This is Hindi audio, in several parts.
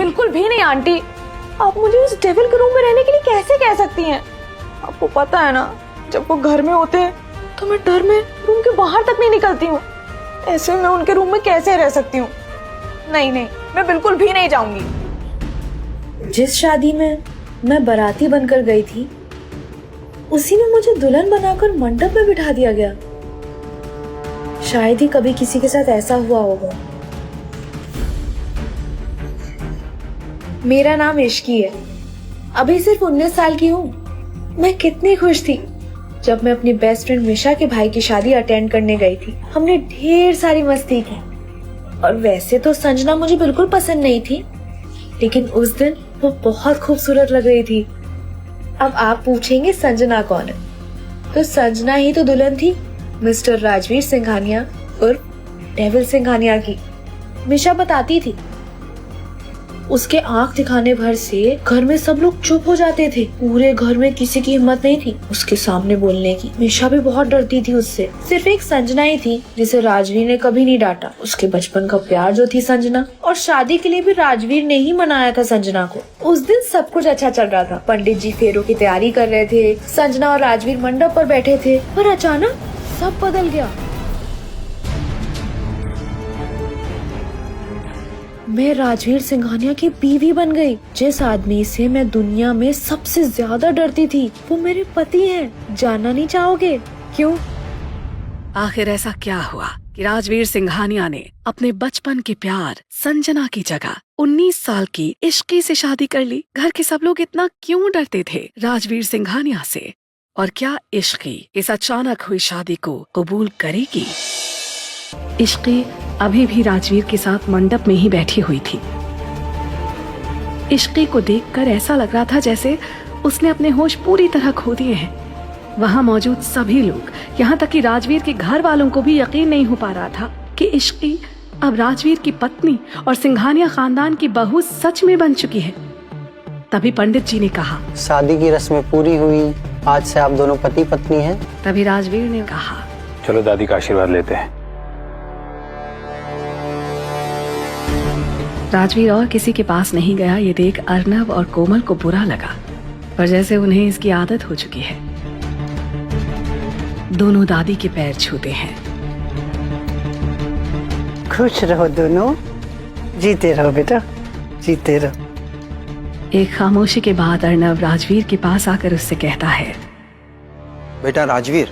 बिल्कुल भी नहीं आंटी। आप मुझे उस डेविल के रूम में रहने के लिए कैसे कह सकती हैं? आपको पता है ना, जब वो घर में होते हैं तो मैं डर में रूम के बाहर तक नहीं निकलती हूँ। ऐसे मैं उनके रूम में कैसे रह सकती हूँ? नहीं नहीं, मैं बिल्कुल भी नहीं जाऊंगी। जिस शादी में मैं बाराती बनकर गई थी, उसी में मुझे दुल्हन बनाकर मंडप में बिठा दिया गया। शायद ही कभी किसी के साथ ऐसा हुआ होगा। मेरा नाम इश्की है। अभी सिर्फ 19 साल की हूँ। मैं कितनी खुश थी जब मैं अपनी बेस्ट फ्रेंड मिशा के भाई की शादी अटेंड करने गई थी। हमने ढेर सारी मस्ती की। और वैसे तो संजना मुझे बिल्कुल पसंद नहीं थी, लेकिन उस दिन वो बहुत खूबसूरत लग रही थी। अब आप पूछेंगे संजना कौन है? तो संजना ही तो दुल्हन थी मिस्टर राजवीर सिंघानिया उर्फ डेविल सिंघानिया की। मिशा बताती थी, उसके आंख दिखाने भर से घर में सब लोग चुप हो जाते थे। पूरे घर में किसी की हिम्मत नहीं थी उसके सामने बोलने की। मिशा भी बहुत डरती थी उससे। सिर्फ एक संजना ही थी जिसे राजवीर ने कभी नहीं डांटा। उसके बचपन का प्यार जो थी संजना, और शादी के लिए भी राजवीर ने ही मनाया था संजना को। उस दिन सब कुछ अच्छा चल रहा था। पंडित जी फेरों की तैयारी कर रहे थे। संजना और राजवीर मंडप पर बैठे थे, पर अचानक सब बदल गया। मैं राजवीर सिंघानिया की बीवी बन गई। जिस आदमी से मैं दुनिया में सबसे ज्यादा डरती थी, वो मेरे पति हैं। जानना नहीं चाहोगे क्यों? आखिर ऐसा क्या हुआ कि राजवीर सिंघानिया ने अपने बचपन के प्यार संजना की जगह 19 साल की इश्की से शादी कर ली? घर के सब लोग इतना क्यों डरते थे राजवीर सिंघानिया से? और क्या इश्की इस अचानक हुई शादी को कबूल करेगी? इश्की अभी भी राजवीर के साथ मंडप में ही बैठी हुई थी। इश्की को देखकर ऐसा लग रहा था जैसे उसने अपने होश पूरी तरह खो दिए हैं। वहां मौजूद सभी लोग, यहाँ तक कि राजवीर के घर वालों को भी यकीन नहीं हो पा रहा था कि इश्की अब राजवीर की पत्नी और सिंघानिया खानदान की बहू सच में बन चुकी है। तभी पंडित जी ने कहा, शादी की रस्में पूरी हुई, आज से आप दोनों पति पत्नी हैं। तभी राजवीर ने कहा, चलो दादी का आशीर्वाद लेते हैं। राजवीर और किसी के पास नहीं गया। ये देख अर्नब और कोमल को बुरा लगा, पर जैसे उन्हें इसकी आदत हो चुकी है, दोनों दादी के पैर छूते हैं। खुश रहो दोनों, जीते रहो बेटा, जीते रहो। एक खामोशी के बाद अर्नब राजवीर के पास आकर उससे कहता है, बेटा राजवीर,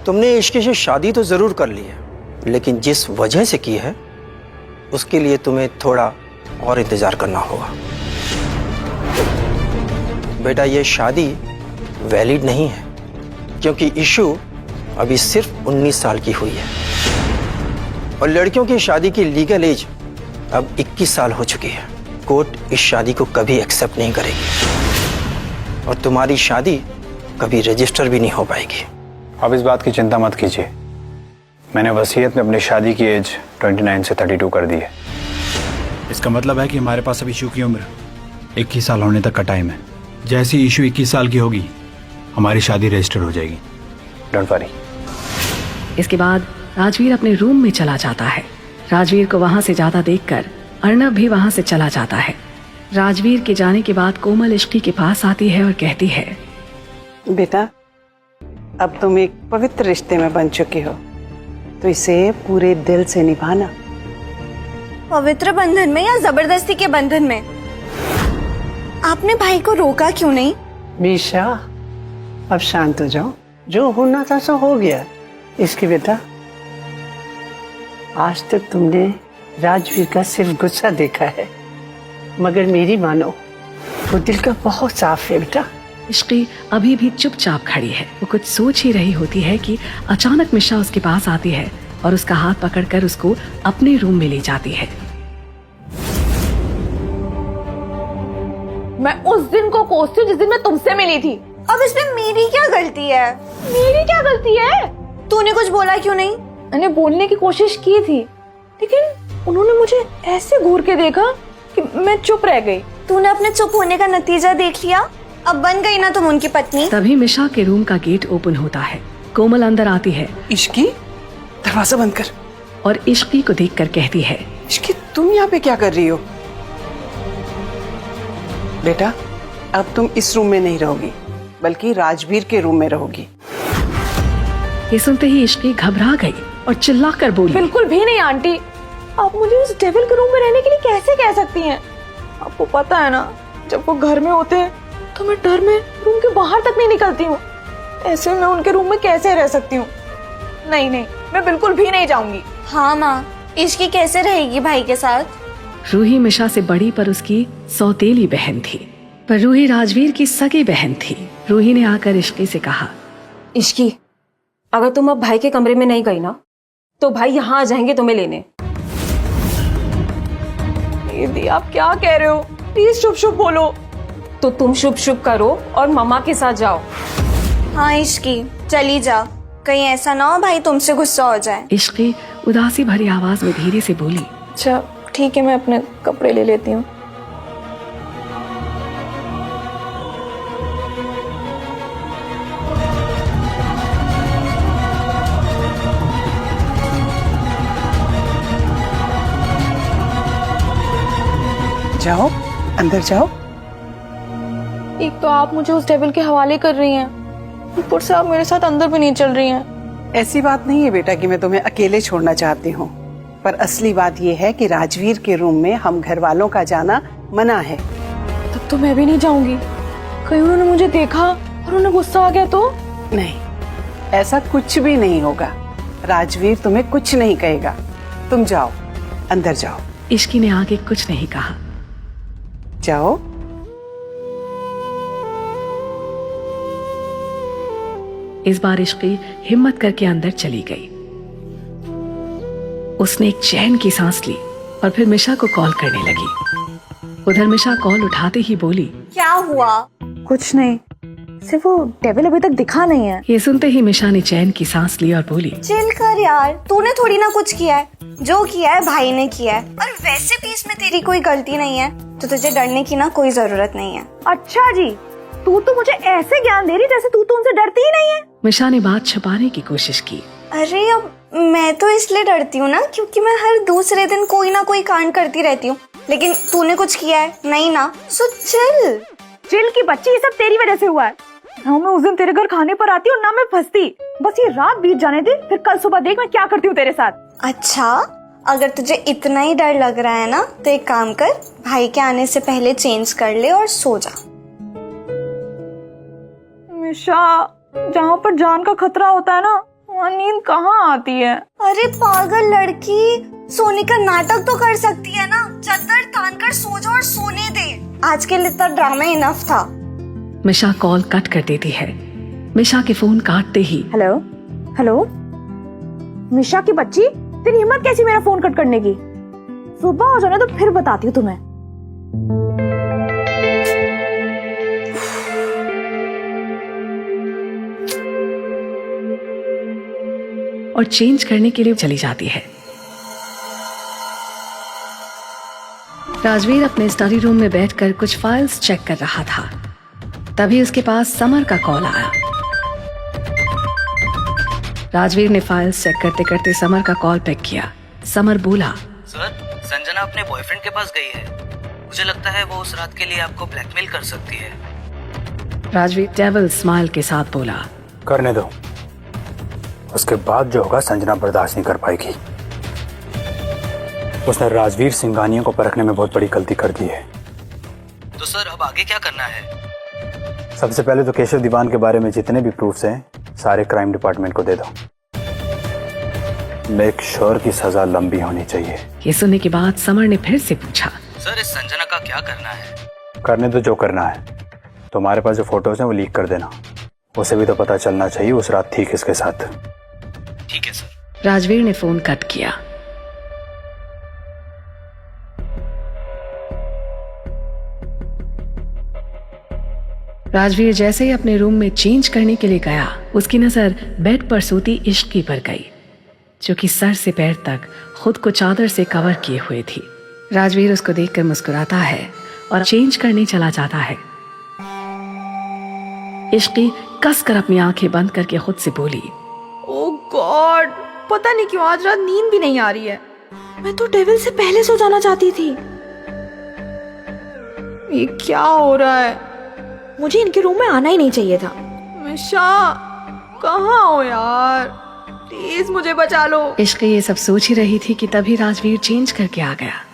तुमने इश्की से शादी तो जरूर कर ली है, लेकिन जिस वजह से की है उसके लिए तुम्हें थोड़ा और इंतजार करना होगा। बेटा ये शादी वैलिड नहीं है, क्योंकि इशू अभी सिर्फ 19 साल की हुई है और लड़कियों की शादी की लीगल एज अब 21 साल हो चुकी है। कोर्ट इस शादी को कभी एक्सेप्ट नहीं करेगी और तुम्हारी शादी कभी रजिस्टर भी नहीं हो पाएगी। अब इस बात की चिंता मत कीजिए, मैंने वसीयत में अपनी शादी की एज 29 से 32 कर दी है। इसका मतलब है कि हमारे पास अब इशू की उम्र 21 साल होने तक का टाइम है। जैसे ही इशू 21 साल की होगी, हमारी शादी रजिस्टर हो जाएगी। Don't worry. इसके बाद राजवीर अपने रूम में चला जाता है। राजवीर को वहां से जाता देखकर अर्नब भी वहां से चला जाता है। राजवीर के जाने के बाद कोमल इश्की के पास आती है और कहती है, बेटा अब तुम एक पवित्र रिश्ते में बन चुके हो, तो इसे पूरे दिल से निभाना। पवित्र बंधन में या जबरदस्ती के बंधन में? आपने भाई को रोका क्यों नहीं? मीशा अब शांत हो जाओ, जो होना था सो हो गया। इसकी बेटा, आज तक तुमने राजवीर का सिर्फ गुस्सा देखा है, मगर मेरी मानो वो दिल का बहुत साफ है बेटा। इश्की अभी भी चुपचाप खड़ी है। वो कुछ सोच ही रही होती है कि अचानक मिशा उसके पास आती है और उसका हाथ पकड़कर उसको अपने रूम में ले जाती है। मैं उस दिन को कोसती हूँ जिस दिन मैं तुमसे मिली थी। अब इसमें मेरी क्या गलती है? मेरी क्या गलती है? तूने कुछ बोला क्यों नहीं? मैंने बोलने की कोशिश की थी, लेकिन उन्होंने मुझे ऐसे घूर के देखा कि मैं चुप रह गई। तूने अपने चुप होने का नतीजा देख लिया। अब बन गई ना तुम उनकी पत्नी। तभी मिशा के रूम का गेट ओपन होता है। कोमल अंदर आती है। इश्की, दरवाजा बंद कर। और इश्की को देखकर कहती है, इश्की तुम यहाँ पे क्या कर रही हो? बेटा, अब तुम इस रूम में नहीं रहोगी, बल्कि राजवीर के रूम में रहोगी। ये सुनते ही इश्की घबरा गई और चिल्लाकर बोली, बिल्कुल भी नहीं आंटी, आप मुझे उस डेविल के रूम में रहने के लिए कैसे कह सकती हैं? आपको पता है ना, जब वो घर में होते हैं तो मैं डर में रूम के बाहर तक नहीं निकलती हूँ। ऐसे में उनके रूम में कैसे रह सकती हूँ? नहीं नहीं, मैं बिल्कुल भी नहीं जाऊंगी। हाँ माँ, इश्की कैसे रहेगी भाई के साथ? रूही मिशा से बड़ी पर उसकी सौतेली बहन थी, पर रूही राजवीर की सगी बहन थी। रूही ने आकर इश्की से कहा, इश्की, अगर तुम अब भाई के कमरे में नहीं गई ना, तो भाई यहाँ आ जाएंगे तुम्हें लेने। दीदी आप क्या कह रहे हो? प्लीज शुभ शुभ बोलो। तो तुम शुभ शुभ करो और मम्मा के साथ जाओ। हाँ इश्की, चली जा, कहीं ऐसा ना हो भाई तुमसे गुस्सा हो जाए। इश्की उदासी भरी आवाज में धीरे से बोली, अच्छा ठीक है, मैं अपने कपड़े ले लेती हूँ। जाओ, अंदर जाओ। एक तो आप मुझे उस डेविल के हवाले कर रही हैं, ऊपर से आप मेरे साथ अंदर भी नहीं चल रही हैं। ऐसी बात नहीं है बेटा कि मैं तुम्हें अकेले छोड़ना चाहती हूँ, पर असली बात यह है कि राजवीर के रूम में हम घर वालों का जाना मना है। तब तो मैं भी नहीं जाऊंगी। कहीं उन्होंने मुझे देखा और उन्हें गुस्सा आ गया तो? नहीं, ऐसा कुछ भी नहीं होगा। राजवीर तुम्हें कुछ नहीं कहेगा। तुम जाओ, अंदर जाओ। इश्की ने आगे कुछ नहीं कहा। जाओ। इस बार इश्की हिम्मत करके अंदर चली गई। उसने एक चैन की सांस ली और फिर मिशा को कॉल करने लगी। उधर मिशा कॉल उठाते ही बोली, क्या हुआ? कुछ नहीं, सिर्फ वो डेविल अभी तक दिखा नहीं है। ये सुनते ही मिशा ने चैन की सांस ली और बोली, चिल कर यार, तूने थोड़ी ना कुछ किया है, जो किया है भाई ने किया है, और वैसे भी इसमें तेरी कोई गलती नहीं है, तो तुझे डरने की ना कोई जरूरत नहीं है। अच्छा जी, तू तो मुझे ऐसे ज्ञान दे रही जैसे तू तो उनसे डरती ही नहीं है। मिशा ने बात छुपाने की कोशिश की। अरे अब मैं तो इसलिए डरती हूँ ना क्योंकि मैं हर दूसरे दिन कोई ना कोई कांड करती रहती हूँ, लेकिन तूने कुछ किया है नहीं ना, सो चिल। चिल की बच्ची, ये सब तेरी वजह से हुआ है। ना मैं उस दिन तेरे घर खाने पर आती और ना मैं फंसती। बस ये रात बीत जाने दे, फिर कल सुबह देख मैं क्या करती हूँ तेरे साथ। अच्छा, अगर तुझे इतना ही डर लग रहा है ना, तो एक काम कर, भाई के आने से पहले चेंज कर ले और सो जा। मिशा, जहाँ पर जान का खतरा होता है ना, वहाँ नींद कहाँ आती है? अरे पागल लड़की, सोने का नाटक तो कर सकती है ना, चद्दर तान कर सो जा और सोने दे। आज के लिए तो ड्रामा इनफ था। मिशा कॉल कट कर देती है। मिशा के फोन काटते ही, हेलो हेलो, मिशा की बच्ची, तेरी हिम्मत कैसी मेरा फोन कट करने की? सुबह हो जाने तो फिर बताती हूँ तुम्हें। और चेंज करने के लिए चली जाती है। राजवीर अपने स्टडी रूम में बैठकर कुछ फाइल्स चेक कर रहा था। तभी उसके पास समर का कॉल आया। राजवीर ने फाइल्स चेक करते करते समर का कॉल पिक किया। समर बोला, सर, संजना अपने बॉयफ्रेंड के पास गई है। मुझे लगता है वो उस रात के लिए आपको ब्लैकमेल कर सकती है। राजवीर डेविल स्माइल के साथ बोला, करने दो, उसके बाद जो होगा संजना बर्दाश्त नहीं कर पाएगी। उसने राजवीर सिंघानिया को परखने में बहुत बड़ी गलती कर दी है। तो सर अब आगे क्या करना है? सबसे पहले तो केशव दीवान के बारे में जितने भी प्रूफ्स हैं सारे क्राइम डिपार्टमेंट को दे दो। मेक श्योर की सजा लंबी होनी चाहिए। ये सुनने के बाद समर ने फिर से पूछा, सर इस संजना का क्या करना है? करने दो जो करना है। तुम्हारे पास जो फोटोज हैं वो लीक कर देना, उसे भी तो पता चलना चाहिए उस रात थी किसके साथ। ठीक है सर। राजवीर ने फोन कट किया। राजवीर जैसे ही अपने रूम में चेंज करने के लिए गया, उसकी नजर बेड पर सोती इश्की पर गई, जो कि सर से पैर तक खुद को चादर से कवर किए हुए थी। राजवीर उसको देखकर मुस्कुराता है और चेंज करने चला जाता है। इश्की कसकर अपनी आंखें बंद करके खुद से बोली, ओह गॉड, पता नहीं क्यों आज रात नींद भी नहीं आ रही है। मैं तो डेविल से पहले सो जाना चाहती थी। ये क्या हो रहा है? मुझे इनके रूम में आना ही नहीं चाहिए था। मिशा, कहाँ हो यार? प्लीज मुझे बचा लो। इश्क ये सब सोच ही रही थी कि तभी राजवीर चेंज करके आ गया।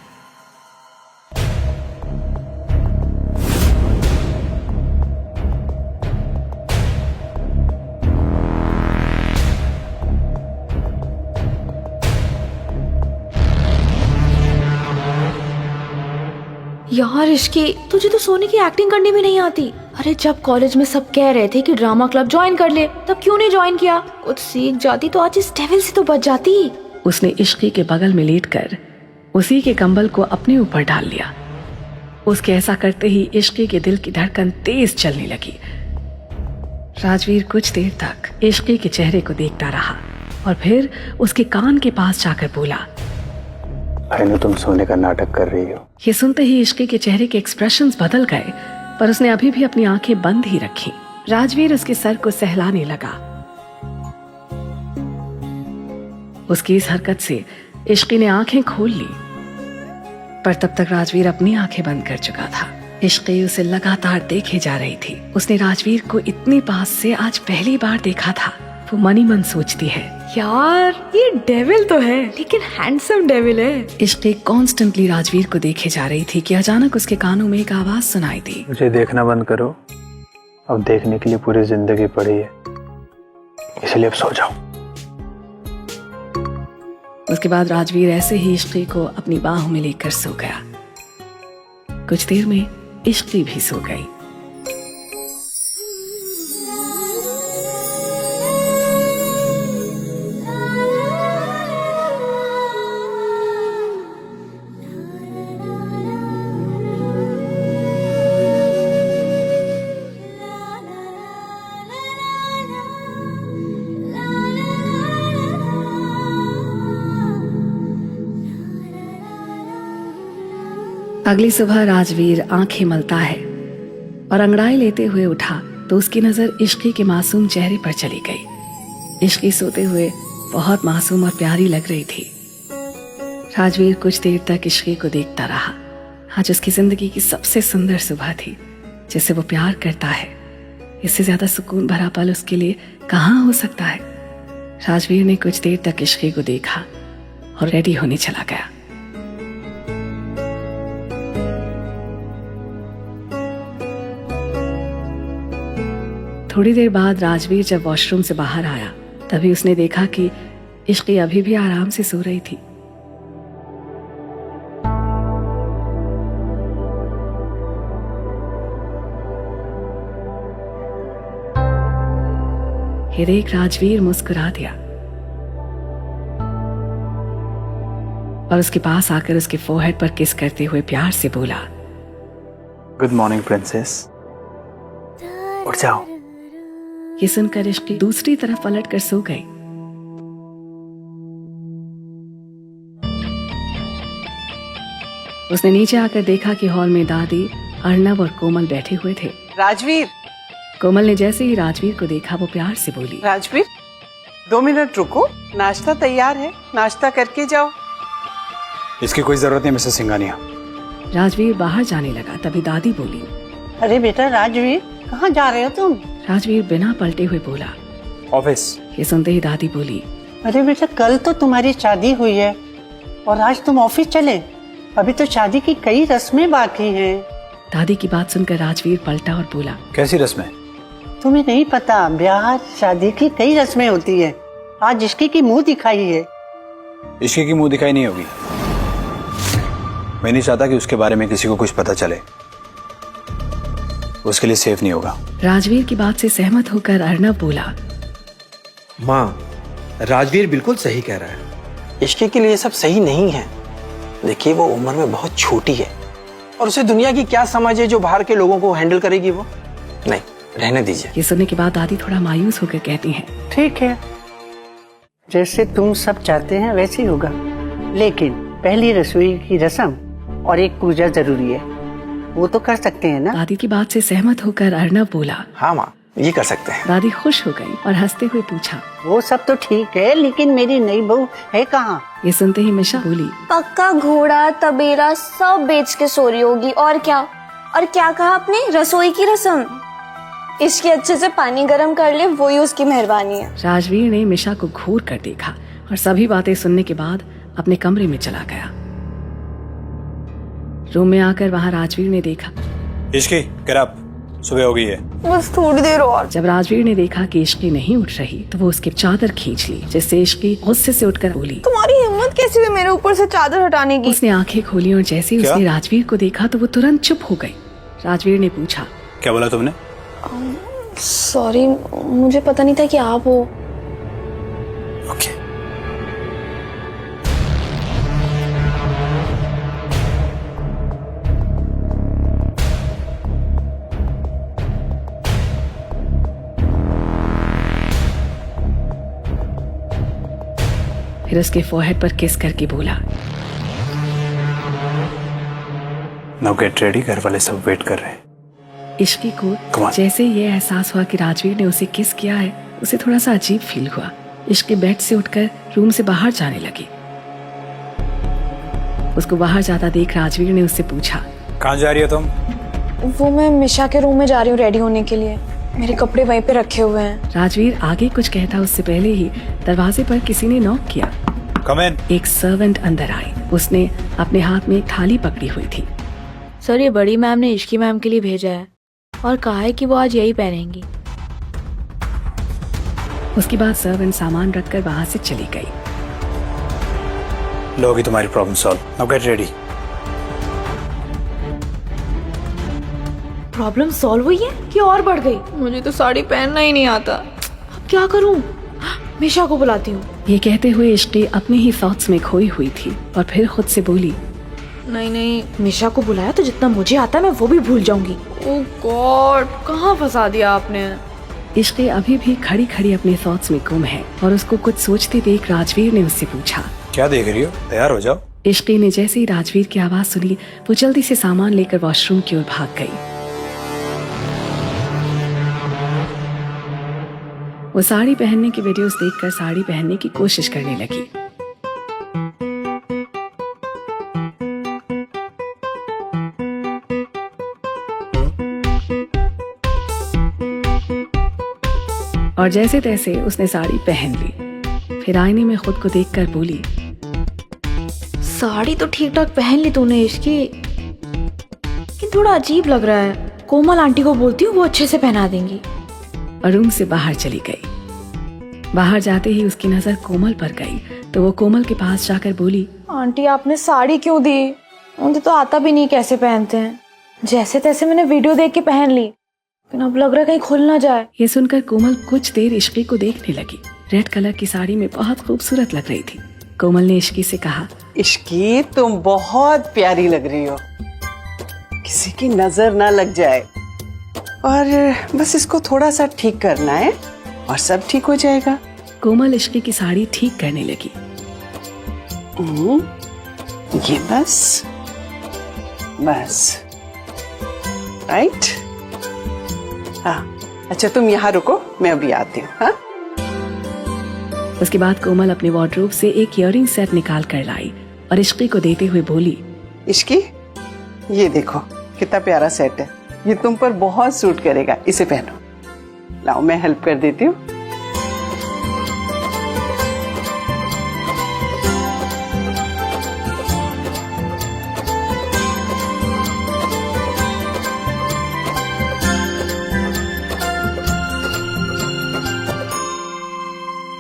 यार इश्की, तुझे तो सोने की एक्टिंग करनी भी नहीं आती। अरे जब कॉलेज में सब कह रहे थे कि ड्रामा क्लब ज्वाइन कर ले, तब क्यों नहीं ज्वाइन किया? कुछ सीख जाती तो आज इस डेविल से तो बच जाती। उसने इश्की के बगल में लेटकर उसी के कंबल को अपने ऊपर डाल लिया। उसके ऐसा करते ही इश्की के दिल की धड़कन तेज चलने लगी। राजवीर कुछ देर तक इश्की के चेहरे को देखता रहा और फिर उसके कान के पास जाकर बोला, अनु तुम सोने का नाटक कर रही हो। ये सुनते ही इश्की के चेहरे के एक्सप्रेशंस बदल गए, पर उसने अभी भी अपनी आंखें बंद ही रखी। राजवीर उसके सर को सहलाने लगा। उसकी इस हरकत से इश्की ने आंखें खोल ली, पर तब तक राजवीर अपनी आंखें बंद कर चुका था। इश्की उसे लगातार देखे जा रही थी। उसने राजवीर को इतनी पास से आज पहली बार देखा था। वो मन ही मन सोचती है, यार ये डेविल तो है, लेकिन हैंडसम डेविल है। इश्की कॉन्स्टेंटली राजवीर को देखे जा रही थी कि अचानक उसके कानों में एक आवाज सुनाई दी, मुझे देखना बंद करो, अब देखने के लिए पूरी जिंदगी पड़ी है, इसलिए अब सो जाओ। उसके बाद राजवीर ऐसे ही इश्की को अपनी बाहों में लेकर सो गया। कुछ देर में इश्की भी सो गई। अगली सुबह राजवीर आंखें मलता है और अंगड़ाई लेते हुए उठा तो उसकी नजर इश्की के मासूम चेहरे पर चली गई। इश्की सोते हुए बहुत मासूम और प्यारी लग रही थी। राजवीर कुछ देर तक इश्की को देखता रहा। आज उसकी जिंदगी की सबसे सुंदर सुबह थी, जिसे वो प्यार करता है। इससे ज्यादा सुकून भरा पल उसके लिए कहाँ हो सकता है। राजवीर ने कुछ देर तक इश्की को देखा और रेडी होने चला गया। थोड़ी देर बाद राजवीर जब वॉशरूम से बाहर आया, तभी उसने देखा कि इश्की अभी भी आराम से सो रही थी। ये देख राजवीर मुस्कुरा दिया और उसके पास आकर उसके फोरहेड पर किस करते हुए प्यार से बोला, गुड मॉर्निंग प्रिंसेस, उठ जाओ। ये सुनकर इश्की दूसरी तरफ पलट कर सो गई। उसने नीचे आकर देखा कि हॉल में दादी, अर्नब और कोमल बैठे हुए थे। राजवीर, कोमल ने जैसे ही राजवीर को देखा वो प्यार से बोली, राजवीर 2 मिनट रुको, नाश्ता तैयार है, नाश्ता करके जाओ। इसकी कोई जरूरत नहीं मिसेस सिंघानिया। राजवीर बाहर जाने लगा, तभी दादी बोली, अरे बेटा राजवीर, कहाँ जा रहे हो तुम? राजवीर बिना पलटे हुए बोला, ऑफिस। ये सुनते ही दादी बोली, अरे बेटा कल तो तुम्हारी शादी हुई है और आज तुम ऑफिस चले, अभी तो शादी की कई रस्में बाकी हैं। दादी की बात सुनकर राजवीर पलटा और बोला, कैसी रस्में? तुम्हें नहीं पता, ब्याह शादी की कई रस्में होती है। आज इश्की की मुंह दिखाई है। इश्की की मुंह दिखाई नहीं होगी। मैं नहीं चाहता कि उसके बारे में किसी को कुछ पता चले, उसके लिए सेफ नहीं होगा। राजवीर की बात से सहमत होकर अर्नब बोला, माँ, राजवीर बिल्कुल सही कह रहा है। इश्की के लिए ये सब सही नहीं है। देखिए वो उम्र में बहुत छोटी है और उसे दुनिया की क्या समझ है जो बाहर के लोगों को हैंडल करेगी वो। नहीं, रहने दीजिए। ये सुनने के बाद दादी थोड़ा मायूस होकर कहती हैं, ठीक है, जैसे तुम सब चाहते हैं वैसे ही होगा, लेकिन पहली रसोई की रस्म और एक पूजा जरूरी है, वो तो कर सकते हैं ना? दादी की बात से सहमत होकर अर्नब बोला, हाँ माँ, ये कर सकते हैं। दादी खुश हो गई और हंसते हुए पूछा, वो सब तो ठीक है, लेकिन मेरी नई बहू है कहाँ? ये सुनते ही मिशा बोली, पक्का घोड़ा तबेला सब बेच के सो रही होगी, और क्या। और क्या कहा आपने? रसोई की रस्म? इसके अच्छे से पानी गर्म कर ले, वही उसकी मेहरबानी है। राजवीर ने मिशा को घूर कर देखा और सभी बातें सुनने के बाद अपने कमरे में चला गया। रूम में आकर वहां राजवीर ने देखा। इश्की, get up, सुबह हो गई है। बस थोड़ी देर और। जब राजवीर ने देखा कि इश्की नहीं उठ रही तो वो उसकी चादर खींच ली, जिससे इश्की गुस्से से उठकर बोली, तुम्हारी हिम्मत कैसी हुई मेरे ऊपर से चादर हटाने की? उसने आंखें खोली और जैसे ही उसने राजवीर को देखा तो वो तुरंत चुप हो गई। राजवीर ने पूछा, क्या बोला तुमने? सॉरी, मुझे पता नहीं था कि आप हो। ओके। फिर उसके फोरहेड पर किस करके बोला, नाउ गेट रेडी, घर वाले सब वेट कर रहे हैं। इश्की को जैसे ये एहसास हुआ कि राजवीर ने उसे किस किया है, उसे थोड़ा सा अजीब फील हुआ। इश्की बेड से उठकर रूम से बाहर जाने लगी। उसको बाहर जाता देख राजवीर ने उससे पूछा, कहाँ जा रही हो तुम? वो मैं मिशा के रूम में जा रही हूँ रेडी होने के लिए। मेरे कपड़े वहीं पे रखे हुए हैं। राजवीर आगे कुछ कहता उससे पहले ही दरवाजे पर किसी ने नॉक किया। कम इन। एक सर्वेंट अंदर आई। उसने अपने हाथ में एक थाली पकड़ी हुई थी। सर, ये बड़ी मैम ने इश्की मैम के लिए भेजा है और कहा है कि वो आज यही पहनेंगी। उसके बाद सर्वेंट सामान रखकर वहां से चली गई। लो होगी तुम्हारी problem solve, now get ready. Problem solve हुई है कि और बढ़ गई? मुझे तो साड़ी पहनना ही नहीं आता। अब क्या करूं? मिशा को बुलाती हूँ। ये कहते हुए इश्की अपने ही थॉट्स में खोई हुई थी और फिर खुद से बोली, नहीं, मिशा को बुलाया तो जितना मुझे आता है मैं वो भी भूल जाऊंगी। ओह गॉड, कहाँ फंसा दिया आपने? इश्की अभी भी खड़ी खड़ी अपने थॉट्स में गुम है और उसको कुछ सोचते देख राजवीर ने उससे पूछा, क्या देख रही हो? तैयार हो जाओ। इश्की ने जैसे ही राजवीर की आवाज सुनी वो जल्दी से सामान लेकर वॉशरूम की ओर भाग गई। वो साड़ी पहनने की वीडियोस देखकर साड़ी पहनने की कोशिश करने लगी। और जैसे तैसे उसने साड़ी पहन ली। फिर आईने में खुद को देखकर बोली, साड़ी तो ठीक ठाक पहन ली तूने इश्की, लेकिन थोड़ा अजीब लग रहा है। कोमल आंटी को बोलती हूँ, वो अच्छे से पहना देंगी। और रूम से बाहर चली गई। बाहर जाते ही उसकी नजर कोमल पर गई तो वो कोमल के पास जाकर बोली, आंटी आपने साड़ी क्यों दी? मुझे तो आता भी नहीं कैसे पहनते हैं। जैसे तैसे मैंने वीडियो देख के पहन ली, लेकिन अब लग रहा है कहीं खुल ना जाए। ये सुनकर कोमल कुछ देर इश्की को देखने लगी। रेड कलर की साड़ी में बहुत खूबसूरत लग रही थी। कोमल ने इश्की से कहा, इश्की तुम बहुत प्यारी लग रही हो, किसी की नजर ना लग जाए। और बस इसको थोड़ा सा ठीक करना है और सब ठीक हो जाएगा। कोमल इश्की की साड़ी ठीक करने लगी। ये बस राइट। हाँ, अच्छा तुम यहाँ रुको, मैं अभी आती हूँ। हाँ, उसके बाद कोमल अपने वार्डरोब से एक इयररिंग सेट निकाल कर लाई और इश्की को देते हुए बोली, इश्की ये देखो कितना प्यारा सेट है, ये तुम पर बहुत सूट करेगा, इसे पहनो। लाओ मैं हेल्प कर देती हूँ।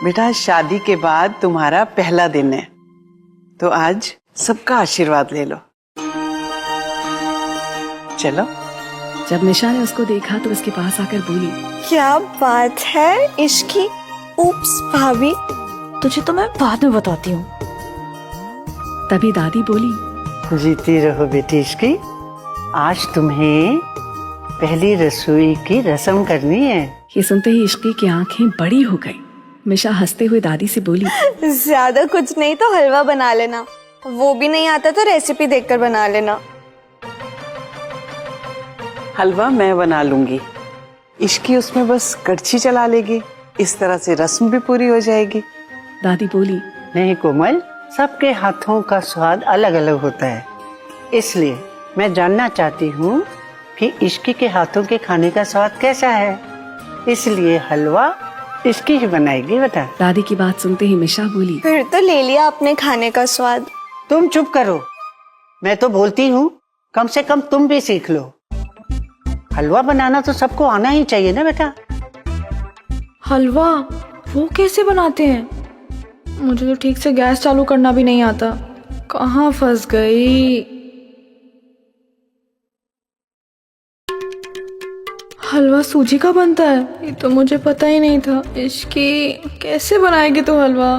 बेटा, शादी के बाद तुम्हारा पहला दिन है, तो आज सबका आशीर्वाद ले लो। चलो। जब निशा ने उसको देखा तो उसके पास आकर बोली, क्या बात है इश्की। उप्स भाभी, तुझे तो मैं बाद में बताती हूँ। तभी दादी बोली, जीती रहो बेटी इश्की, आज तुम्हें पहली रसोई की रस्म करनी है। ये सुनते ही इश्की की आंखें बड़ी हो गई। मिशा हंसते हुए दादी से बोली, ज्यादा कुछ नहीं तो हलवा बना लेना, वो भी नहीं आता तो रेसिपी देखकर बना लेना। हलवा मैं बना लूंगी, इश्की उसमें बस कड़छी चला लेगी, इस तरह से रस्म भी पूरी हो जाएगी। दादी बोली, नहीं कोमल, सबके हाथों का स्वाद अलग अलग होता है, इसलिए मैं जानना चाहती हूँ फिर इश्की के हाथों के खाने का स्वाद कैसा है, इसलिए हलवा इसकी ही बनाएगी बेटा। दादी की बात सुनते ही मिशा बोली, फिर तो ले लिया अपने खाने का स्वाद। तुम चुप करो, मैं तो बोलती हूँ कम से कम तुम भी सीख लो। हलवा बनाना तो सबको आना ही चाहिए ना बेटा। हलवा वो कैसे बनाते हैं? मुझे तो ठीक से गैस चालू करना भी नहीं आता। कहाँ फंस गई? हलवा सूजी का बनता है, ये तो मुझे पता ही नहीं था। इश्की कैसे बनाएगी तो हलवा?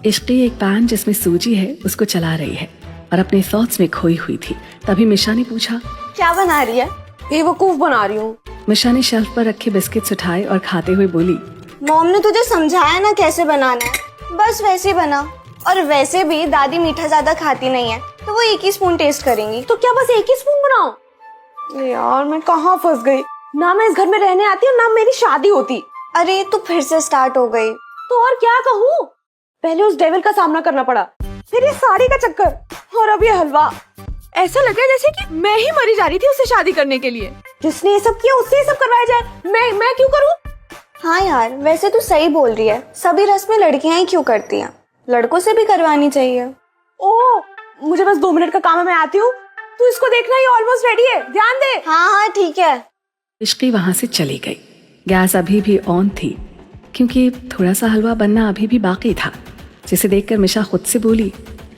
इश्की एक पैन जिसमें सूजी है उसको चला रही है और अपने थॉट्स में खोई हुई थी। तभी मिशा ने पूछा, क्या बना रही है? बेवकूफ बना रही हूँ। मिशा ने शेल्फ पर रखे बिस्किट्स उठाए और खाते हुए बोली, मॉम ने तुझे समझाया ना कैसे बनाना है, बस वैसे ही बना। और वैसे भी दादी मीठा ज्यादा खाती नहीं है, तो वो एक ही स्पून टेस्ट करेंगी। तो क्या बस एक ही स्पून बनाओ? यार मैं कहाँ फंस गई? ना मैं इस घर में रहने आती और ना मेरी शादी होती। अरे तू फिर से स्टार्ट हो गई। तो और क्या कहूँ, पहले उस डेविल का सामना करना पड़ा, फिर ये साड़ी का चक्कर और अब ये हलवा। ऐसा लग रहा है जैसे कि मैं ही मरी जा रही थी उससे शादी करने के लिए। जिसने ये सब किया उससे ये सब करवाया जाए, मैं क्यों करूँ? हाँ यार, वैसे तू सही बोल रही है। सभी रस्में लड़कियां ही क्यों करती हैं, लड़कों से भी करवानी चाहिए। ओ, मुझे बस 2 मिनट का काम है, मैं आती हूँ। तू इसको देखना, ये ऑलमोस्ट रेडी है, ध्यान दे। हाँ हाँ ठीक है। इश्की वहां से चली गई। गैस अभी भी ऑन थी क्योंकि थोड़ा सा हलवा बनना अभी भी बाकी था, जिसे देखकर मिशा खुद से बोली,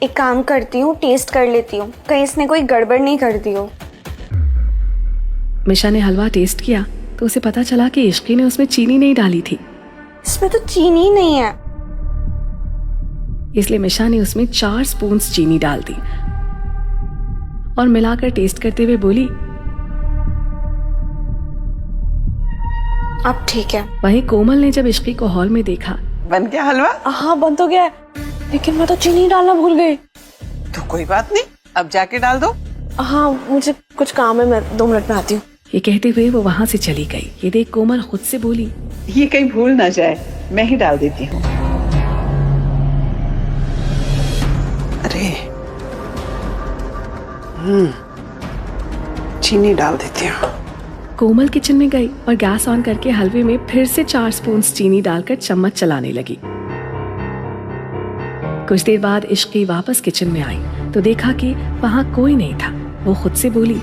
एक काम करती हूँ, टेस्ट कर लेती हूँ, कहीं इसने कोई गड़बड़ नहीं कर दी हो। मिशा ने हलवा टेस्ट किया तो उसे पता चला कि इश्की ने उसमें चीनी नहीं डाली थी। इसमें तो चीनी ही नहीं है। इसलिए मिशा ने उसमें 4 स्पून चीनी डाल दी और मिलाकर टेस्ट करते हुए बोली, अब ठीक है। वहीं कोमल ने जब इश्की को हॉल में देखा, बन गया हलवा? हाँ बन तो गया है, लेकिन मैं तो चीनी डालना भूल गई। तो कोई बात नहीं, अब जाके डाल दो। हाँ मुझे कुछ काम है, मैं 2 मिनट में आती हूँ। ये कहते हुए वो वहां से चली गई। ये देख कोमल खुद से बोली, ये कहीं भूल ना जाए, मैं ही डाल देती हूँ। अरे चीनी डाल देती हूँ। कोमल किचन में गई और गैस ऑन करके हलवे में फिर से 4 स्पून चीनी डालकर चम्मच चलाने लगी। कुछ देर बाद इश्की वापस किचन में आई तो देखा कि वहाँ कोई नहीं था। वो खुद से बोली,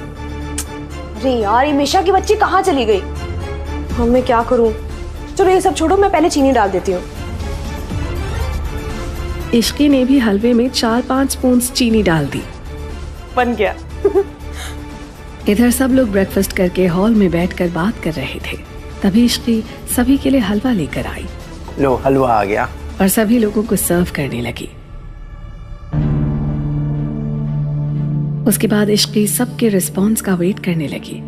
अरे यार, ये मिशा की बच्ची कहाँ चली गई? अब मैं क्या करूँ? चलो ये सब छोड़ो, मैं पहले चीनी डाल देती हूँ। इश्की ने भी हलवे में 4-5 स्पून चीनी डाल दी। बन गया। इधर सब लोग ब्रेकफास्ट करके हॉल में बैठकर बात कर रहे थे। तभी इश्की सभी के लिए हलवा लेकर आई लो हलवा आ गया। और सभी लोगों को सर्व करने लगी। उसके बाद इश्की सबके रिस्पॉन्स का वेट करने लगी।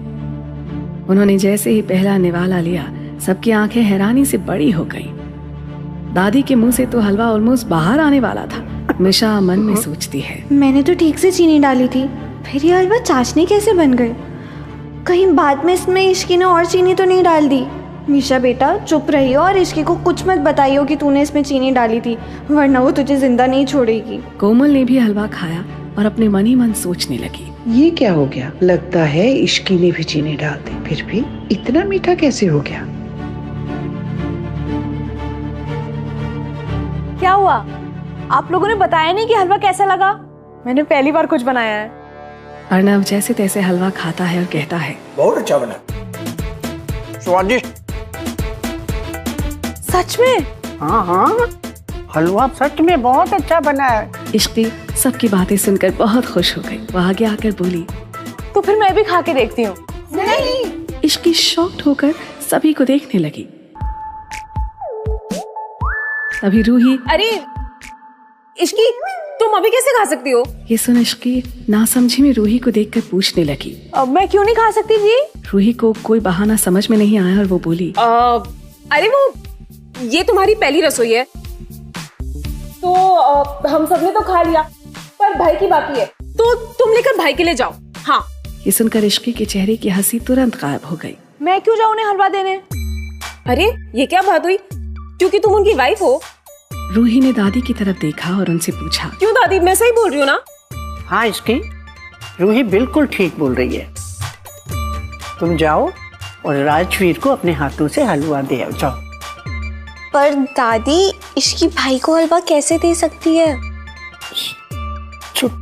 उन्होंने जैसे ही पहला निवाला लिया, सबकी आंखें हैरानी से बड़ी हो गईं। दादी के मुंह से तो हलवा ऑलमोस्ट बाहर आने वाला था। मिशा मन में सोचती है, मैंने तो ठीक से चीनी डाली थी, फिर ये हलवा चाशनी कैसे बन गए? कहीं बाद में इसमें इश्की ने और चीनी तो नहीं डाल दी? मिशा बेटा चुप रहियो और इश्की को कुछ मत बताइयो कि तूने इसमें चीनी डाली थी, वरना वो तुझे जिंदा नहीं छोड़ेगी। कोमल ने भी हलवा खाया और अपने मन ही मन सोचने लगी, ये क्या हो गया? लगता है इश्की ने भी चीनी डाल दी, फिर भी इतना मीठा कैसे हो गया? क्या हुआ? आप लोगों ने बताया नहीं कि हलवा कैसा लगा? मैंने पहली बार कुछ बनाया है। अर्नव जैसे तैसे हलवा खाता है और कहता है, बहुत अच्छा बना, स्वादिष्ट। सच में? हाँ हाँ, हलवा सच में बहुत अच्छा बना है। इश्की सबकी बातें सुनकर बहुत खुश हो गई। वो आगे आकर बोली, तो फिर मैं भी खा के देखती हूँ। इश्की शॉक्ड होकर सभी को देखने लगी। तभी रूही, अरे इश्की, तुम अभी कैसे खा सकती हो? ये सुन इश्की नासमझी में रूही को देखकर पूछने लगी। अब मैं क्यों नहीं खा सकती जी? रूही को कोई बहाना समझ में नहीं आया और वो बोली, अरे वो ये तुम्हारी पहली रसोई है, तो हम सबने तो खा लिया, पर भाई की बाकी है, तो तुम लेकर भाई के लिए जाओ। हाँ। ये सुनकर इश्की के चेहरे की हंसी तुरंत गायब हो गई। मैं क्यों जाऊँ उन्हें हलवा देने? अरे ये क्या बात हुई? क्योंकि तुम उनकी वाइफ हो। रूही ने दादी की तरफ देखा और उनसे पूछा, क्यों दादी, मैं सही बोल रही हूँ ना? हाँ इसकी रूही बिल्कुल ठीक बोल रही है। तुम जाओ और राजवीर को अपने हाथों से हलवा दे आओ, जाओ। पर दादी, इश्की भाई को हलवा कैसे दे सकती है?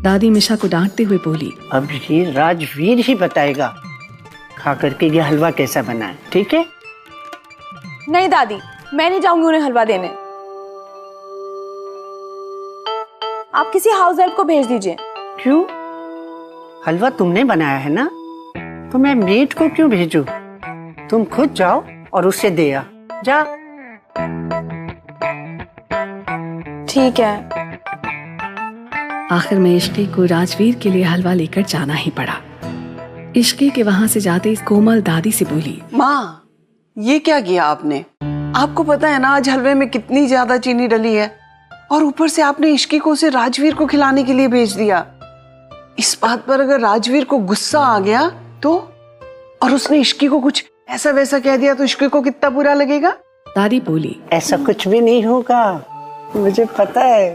दादी मिशा को डांटते हुए बोली, अब ये राजवीर ही बताएगा खा करके ये हलवा कैसा बना है, ठीक है? नहीं दादी, मैं नहीं जाऊंगी उन्हें हलवा देने। आप किसी हाउस हेल्प को भेज दीजिए। क्यों? हलवा तुमने बनाया है ना, तो मैं मेड को क्यों भेजूं? तुम खुद जाओ और उसे दे आ, जा। ठीक है। आखिर में इश्की को राजवीर के लिए हलवा लेकर जाना ही पड़ा। इश्की के वहां से जाते कोमल दादी से बोली, माँ, ये क्या किया आपने? आपको पता है ना आज हलवे में कितनी ज्यादा चीनी डली है, और ऊपर से आपने इश्की को उसे राजवीर को खिलाने के लिए भेज दिया। इस बात पर अगर राजवीर को गुस्सा आ गया तो, और उसने इश्की को कुछ ऐसा वैसा कह दिया तो इश्की को कितना बुरा लगेगा? दादी बोली, ऐसा कुछ भी नहीं होगा, मुझे पता है,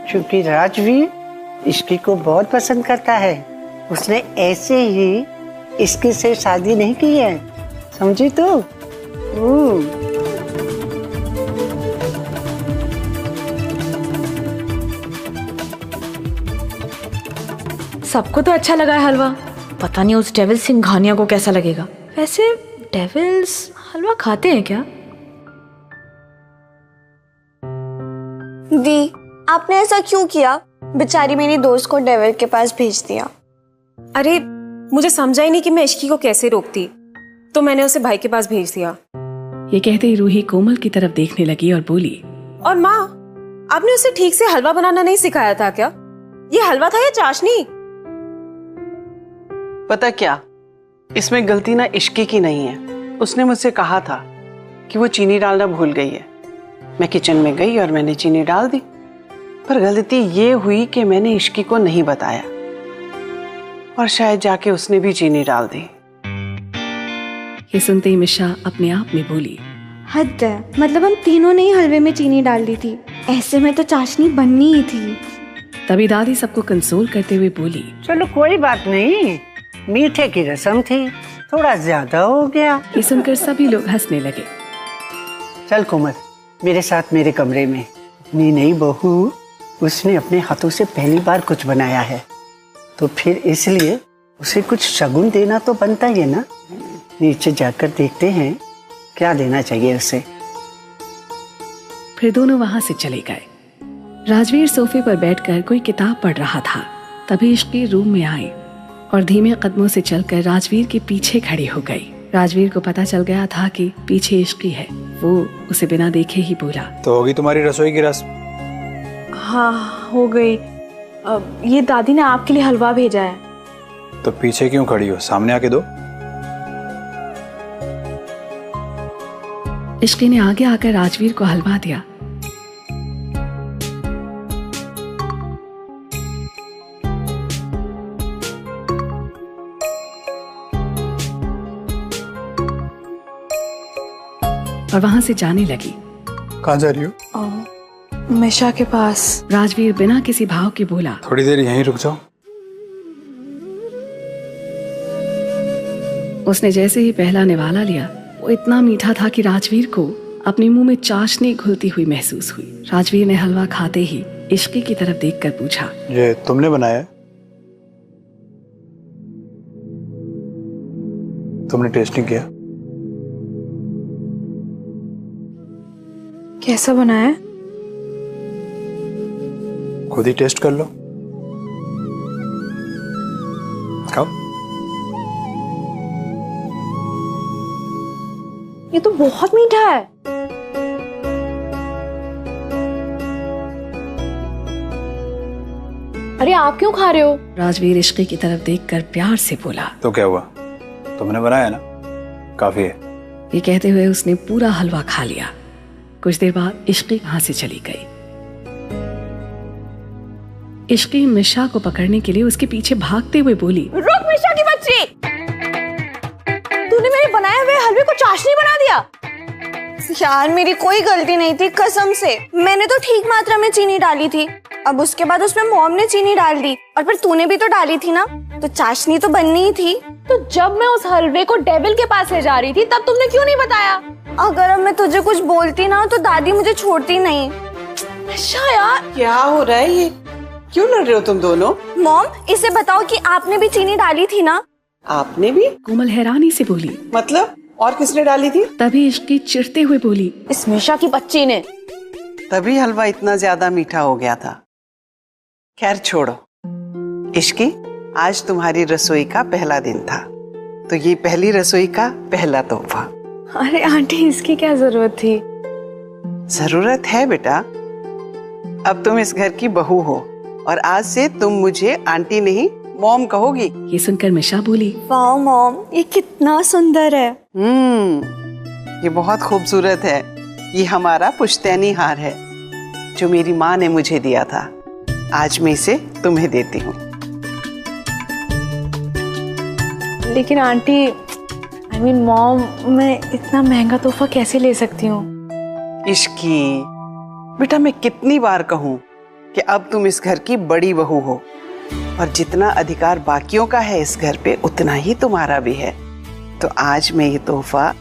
क्योंकि राजवीर इश्की को बहुत पसंद करता है। उसने ऐसे ही इश्की से शादी नहीं की है, समझी तू? सबको तो अच्छा लगा है हलवा, पता नहीं उस डेविल सिंघानिया को कैसा लगेगा। वैसे डेविल्स हलवा खाते हैं क्या? दी, आपने ऐसा क्यों किया? बेचारी मेरी दोस्त को डेविल के पास भेज दिया। अरे मुझे समझा ही नहीं कि मैं इश्की को कैसे रोकती, तो मैंने उसे भाई के पास भेज दिया। ये कहते ही रूही कोमल की तरफ देखने लगी और बोली, और माँ, आपने उसे ठीक से हलवा बनाना नहीं सिखाया था क्या? ये हलवा था या चाशनी? पता क्या, इसमें गलती ना इश्की की नहीं है। उसने मुझसे कहा था कि वो चीनी डालना भूल गई है। मैं किचन में गई और मैंने चीनी डाल दी, पर गलती ये हुई कि मैंने इश्की को नहीं बताया, और शायद जाके उसने भी चीनी डाल दी। ये सुनते ही मिशा अपने आप में बोली, हद है, मतलब हम तीनों ने ही हलवे में चीनी डाल दी थी, ऐसे में तो चाशनी बननी ही थी। तभी दादी सबको कंसोल करते हुए बोली, चलो कोई बात नहीं, मीठे की रस्म थी, थोड़ा ज्यादा हो गया। ये सुनकर सभी लोग हंसने लगे। चल कोमल, मेरे साथ मेरे कमरे में। अपनी नई बहू, उसने अपने हाथों से पहली बार कुछ बनाया है, तो फिर इसलिए उसे कुछ शगुन देना तो बनता ही है ना। नीचे जाकर देखते हैं क्या देना चाहिए उसे। फिर दोनों वहां से चले गए। राजवीर सोफे पर बैठकर कोई किताब पढ़ रहा था। तभी इश्की रूम में आई और धीमे कदमों से चलकर राजवीर के पीछे खड़ी हो गई। राजवीर को पता चल गया था कि पीछे इश्की है। वो उसे बिना देखे ही बोला, तो होगी तुम्हारी रसोई की रस्म? हाँ, हो गई। ये दादी ने आपके लिए हलवा भेजा है। तो पीछे क्यों खड़ी हो, सामने आके दो। इश्की ने आगे आकर राजवीर को हलवा दिया। और वहां से जाने लगी। कहाँ जा रही हो? मिशा के पास। राजवीर बिना किसी भाव के बोला, थोड़ी देर यहीं रुक जाओ। उसने जैसे ही पहला निवाला लिया, वो इतना मीठा था कि राजवीर को अपने मुंह में चाशनी घुलती हुई महसूस हुई। राजवीर ने हलवा खाते ही इश्की की तरफ देखकर पूछा, ये तुमने बनाया है? तुमने टेस्ट नहीं किया? कैसा बना है? खुद ही टेस्ट कर लो, खाओ। ये तो बहुत मीठा है। अरे आप क्यों खा रहे हो? राजवीर इश्की की तरफ देखकर प्यार से बोला, तो क्या हुआ, तुमने बनाया ना, काफी है। ये कहते हुए उसने पूरा हलवा खा लिया। कुछ देर बाद इश्की वहां से चली गई। इश्की मिशा को पकड़ने के लिए उसके पीछे भागते हुए बोली, रुक मिशा की बच्ची! तूने मेरे बनाए हुए हलवे को चाशनी बना दिया। यार मेरी कोई गलती नहीं थी, कसम से। मैंने तो ठीक मात्रा में चीनी डाली थी। अब उसके बाद उसमें मॉम ने चीनी डाल दी, और फिर तूने भी तो डाली थी ना, तो चाशनी तो बननी ही थी। तो जब मैं उस हलवे को डेविल के पास ले जा रही थी तब तुमने क्यों नहीं बताया? अगर अब मैं तुझे कुछ बोलती ना तो दादी मुझे छोड़ती नहीं। निशा यार, क्या हो रहा है ये? क्यों लड़ रहे हो तुम दोनों? मॉम, इसे बताओ कि आपने भी चीनी डाली थी ना? आपने भी? कोमल हैरानी से बोली। मतलब और किसने डाली थी? तभी इश्की चिढ़ते हुए बोली, इस मिशा की बच्ची ने। तभी हलवा इतना ज्यादा मीठा हो गया था। खैर छोड़ो। इश्की, आज तुम्हारी रसोई का पहला दिन था, तो ये पहली रसोई का पहला तोहफा। अरे आंटी, इसकी क्या जरूरत थी? जरूरत है बेटा। अब तुम इस घर की बहू हो और आज से तुम मुझे आंटी नहीं मॉम कहोगी। ये सुनकर मिशा बोली, वाह मॉम, ये कितना सुंदर है। ये बहुत खूबसूरत है। ये हमारा पुश्तैनी हार है जो मेरी माँ ने मुझे दिया था। आज मैं इसे तुम्हें देती हूँ। लेकिन आंटी, आई मीन मॉम, मैं इतना महंगा तोहफा कैसे ले सकती हूँ? इश्की बेटा, मैं कितनी बार कहूँ कि अब तुम इस घर की बड़ी बहू हो और जितना अधिकार बाकियों का है इस घर पे उतना ही तुम्हारा भी है। तो आज मैं ये तोहफा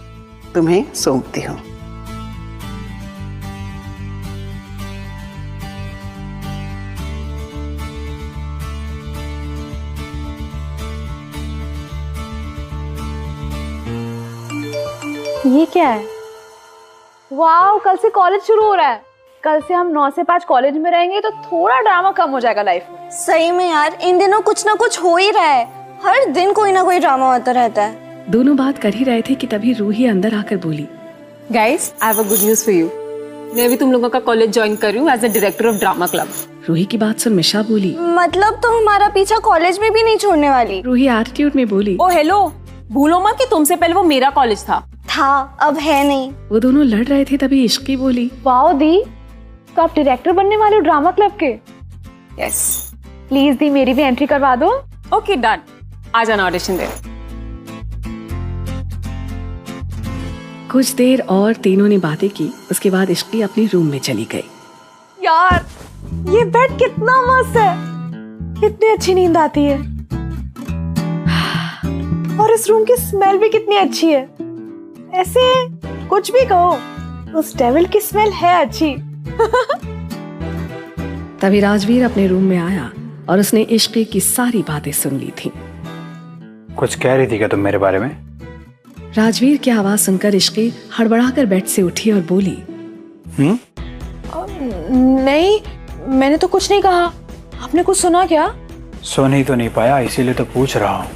तुम्हें सौंपती हूँ। ये क्या है? वाह, कल से कॉलेज शुरू हो रहा है। कल से हम 9 से 5 कॉलेज में रहेंगे तो थोड़ा ड्रामा कम हो जाएगा लाइफ में। सही में यार, इन दिनों कुछ ना कुछ हो ही रहा है। हर दिन कोई ना कोई ड्रामा होता रहता है। दोनों बात कर ही रहे थे कि तभी रूही अंदर आकर बोली, guys, I have a good news for you. मैं भी तुम लोगों का कॉलेज ज्वाइन कर रही हूँ as a director of drama club. Roohi की बात सुन मिशा बोली, मतलब तुम हमारा पीछा कॉलेज में भी नहीं छोड़ने वाली? रूही एटीट्यूड में बोली, ओ हेलो, भूलो मत कि तुमसे पहले वो मेरा कॉलेज था। अब है नहीं। वो दोनों लड़ रहे थे तभी इश्की बोली, वाओ दी, तो आप डायरेक्टर बनने वाले हो ड्रामा क्लब के? यस। प्लीज दी, मेरी भी एंट्री करवा दो। ओके डन, आ जाना ऑडिशन दे। कुछ देर और तीनों ने बातें की। उसके बाद इश्की अपने रूम में चली गई। यार, ये बेड कितना मस्त है, कितनी अच्छी नींद आती है। और इस रूम की स्मेल भी कितनी अच्छी है। ऐसे कुछ भी कहो, उस डेविल की स्मेल है अच्छी। तभी राजवीर अपने रूम में आया और उसने इश्की की सारी बातें सुन ली थी। कुछ कह रही थी क्या तुम मेरे बारे में? राजवीर की आवाज सुनकर इश्की हड़बड़ाकर बेड से उठी और बोली, नहीं, मैंने तो कुछ नहीं कहा। आपने कुछ सुना क्या? सुन ही तो नहीं पाया, इसीलिए तो पूछ रहा हूँ।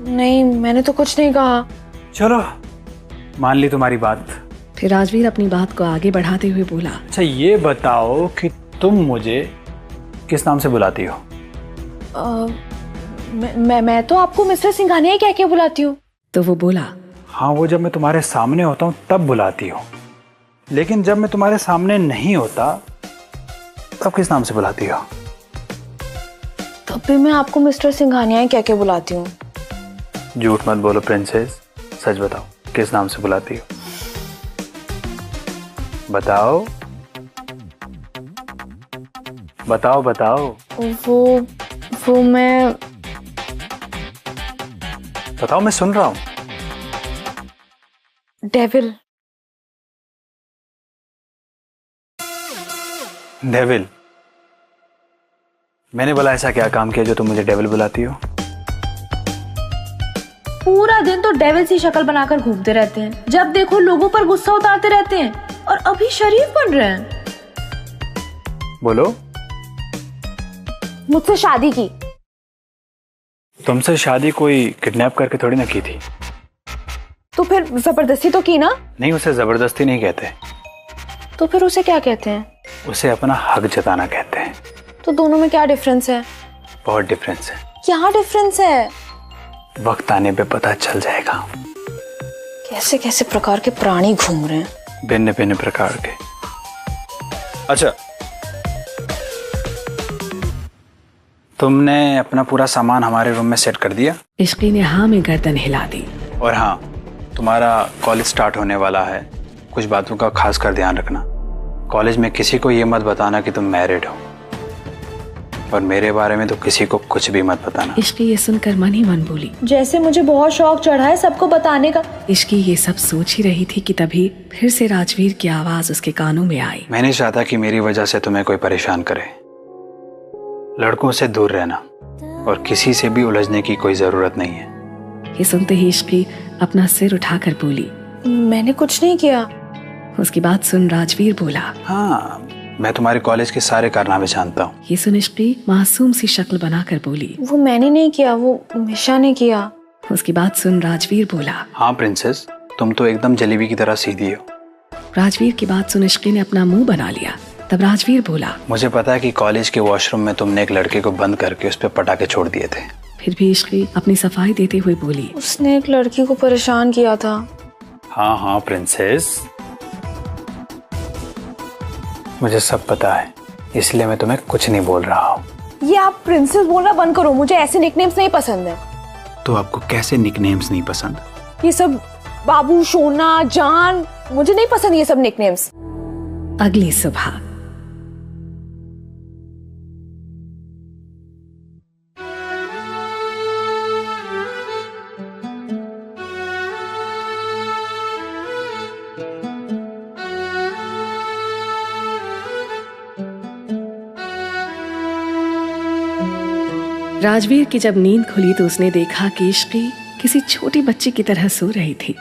नहीं, मैंने तो कुछ नहीं कहा। चलो, मान ली तुम्हारी बात। फिर राजवीर अपनी बात को आगे बढ़ाते हुए बोला, अच्छा ये बताओ कि तुम मुझे किस नाम से बुलाती हो? मैं तो आपको मिस्टर सिंघानिया कह के बुलाती हूँ। तो वो बोला, हाँ, वो जब मैं तुम्हारे सामने होता हूँ तब बुलाती हो, लेकिन जब मैं तुम्हारे सामने नहीं होता तब किस नाम से बुलाती हो? तब भी मैं आपको मिस्टर सिंघानिया कह के बुलाती हूँ। झूठ मत बोलो प्रिंसेस, सच बताओ किस नाम से बुलाती हो? बताओ बताओ बताओ। वो मैं बताओ, मैं सुन रहा हूँ। डेविल। डेविल? मैंने बोला ऐसा क्या काम किया जो तुम मुझे डेविल बुलाती हो? पूरा दिन तो डेविल सी शक्ल बनाकर घूमते रहते हैं, जब देखो लोगों पर गुस्सा उतारते रहते हैं, और अभी शरीफ बन रहे हैं। बोलो। मुझसे शादी की। तुमसे शादी कोई किडनैप करके थोड़ी ना की थी। तो फिर जबरदस्ती तो की ना? नहीं, उसे जबरदस्ती नहीं कहते। तो फिर उसे क्या कहते हैं? उसे अपना हक जताना कहते हैं। तो दोनों में क्या डिफरेंस है? बहुत डिफरेंस है। क्या डिफरेंस है? वक्त आने पे पता चल जाएगा। कैसे कैसे प्रकार के प्राणी घूम रहे हैं, भिन्न भिन्न प्रकार के। अच्छा, तुमने अपना पूरा सामान हमारे रूम में सेट कर दिया? इश्की ने हाँ में गर्दन हिला दी। और हाँ, तुम्हारा कॉलेज स्टार्ट होने वाला है, कुछ बातों का खास कर ध्यान रखना। कॉलेज में किसी को ये मत बताना कि तुम मैरिड हो। और मेरे बारे में तो किसी को कुछ भी मत बताना। इश्की ये सुनकर मन ही मन बोली, जैसे मुझे बहुत शौक चढ़ा है सबको बताने का। इश्की ये सब सोच ही रही थी कि तभी फिर से राजवीर की आवाज उसके कानों में आई। मैं नहीं चाहता कि मेरी वजह से तुम्हें कोई परेशान करे। लड़कों से दूर रहना और किसी से भी उलझने की कोई जरूरत नहीं है। ये सुनते ही इश्की अपना सिर उठाकर बोली, मैंने कुछ नहीं किया। उसकी बात सुन राजवीर बोला, हाँ, मैं तुम्हारे कॉलेज के सारे कारनामे जानता हूँ। ये सुन इश्की मासूम सी शक्ल बनाकर बोली, वो मैंने नहीं किया, वो मिशा ने किया। उसकी बात सुन राजवीर बोला, हाँ प्रिंसेस, तुम तो एकदम जलेबी की तरह सीधी हो। राजवीर की बात सुन इश्की ने अपना मुंह बना लिया। तब राजवीर बोला, मुझे पता है कि कॉलेज के वॉशरूम में तुमने एक लड़के को बंद करके उस पर पटाखे छोड़ दिए थे। फिर भी इश्की अपनी सफाई देते हुए बोली, उसने एक लड़की को परेशान किया था। हाँ हाँ प्रिंसेस, मुझे सब पता है, इसलिए मैं तुम्हें कुछ नहीं बोल रहा हूँ। ये आप प्रिंसेस बोलना बंद करो, मुझे ऐसे निकनेम्स नहीं पसंद है। तो आपको कैसे निकनेम्स नहीं पसंद? ये सब बाबू, सोना, जान, मुझे नहीं पसंद ये सब निकनेम्स। अगली सुबह राजवीर की जब नींद खुली तो उसने देखा कि इश्की किसी छोटी बच्ची की तरह सो रही थी।